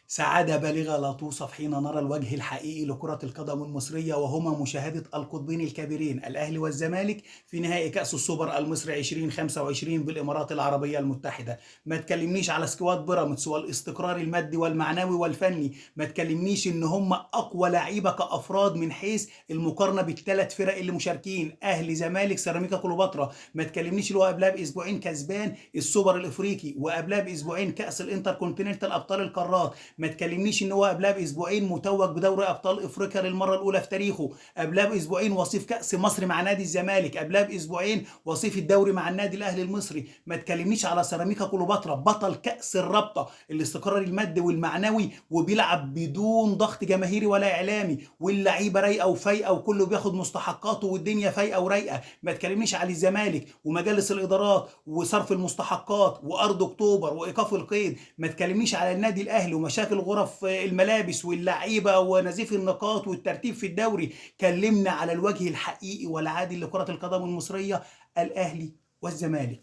سعادة بالغة لا توصف حين نرى الوجه الحقيقي لكرة القدم المصرية، وهما مشاهدة القطبين الكبيرين الأهلي والزمالك في نهائي كأس السوبر المصري 2025 بالإمارات العربية المتحدة. ما تكلمنيش على سكواد بيراميدز والاستقرار المادي والمعنوي والفني، ما تكلمنيش إن هما أقوى لعيبة كأفراد من حيث المقارنة بالثلاث فرق اللي مشاركين أهلي زمالك سيراميكا كليوباترا. ما تكلمنيش اللي هو قبلها بأسبوعين كسبان السوبر الإفريقي، وقبلها بأسبوعين كأس الانتر كونتيننتال أبطال القارات. ما تكلمنيش ان هو قبلها باسبوعين متوج بدوري ابطال افريقيا للمره الاولى في تاريخه، قبلها باسبوعين وصيف كاس مصر مع نادي الزمالك، قبلها باسبوعين وصيف الدوري مع النادي الاهلي المصري. ما تكلمنيش على سيراميكا كليوباترا بطل كاس الرابطه، الاستقرار المادي والمعنوي، وبيلعب بدون ضغط جماهيري ولا اعلامي، واللعيبه رايقه وفايقه وكله بياخد مستحقاته والدنيا فايقه ورايقه. ما تكلمنيش على الزمالك ومجالس الادارات وصرف المستحقات وارض اكتوبر وايقاف القيد. ما تكلمنيش على النادي الاهلي ومشاكل غرف الملابس واللعيبه ونزيف النقاط والترتيب في الدوري. كلمنا على الوجه الحقيقي والعادل لكره القدم المصريه، الاهلي والزمالك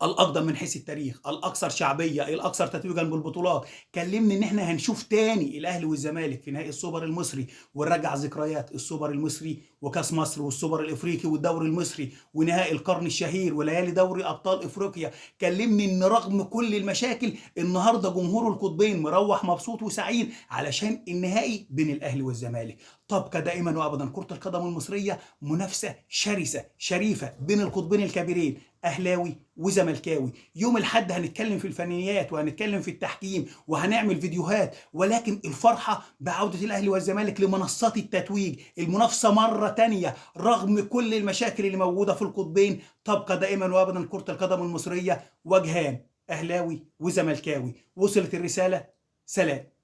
الاقدم من حيث التاريخ، الاكثر شعبيه، الاكثر تتويجا بالبطولات. كلمني ان احنا هنشوف تاني الاهلي والزمالك في نهائي السوبر المصري، ونرجع ذكريات السوبر المصري وكاس مصر والسوبر الافريقي والدوري المصري ونهائي القرن الشهير وليالي دوري ابطال افريقيا. كلمني ان رغم كل المشاكل النهارده جمهور القطبين مروح مبسوط وسعيد علشان النهائي بين الاهلي والزمالك. تبقى دائما وابدا كره القدم المصريه منافسه شرسه شريفه بين القطبين الكبيرين اهلاوي وزملكاوي. يوم الاحد هنتكلم في الفنيات وهنتكلم في التحكيم وهنعمل فيديوهات، ولكن الفرحه بعوده الاهلي والزمالك لمنصات التتويج، المنافسه مره تانية رغم كل المشاكل اللي موجوده في القطبين. تبقى دائما وابدا كره القدم المصريه وجهان اهلاوي وزملكاوي. وصلت الرساله؟ سلام.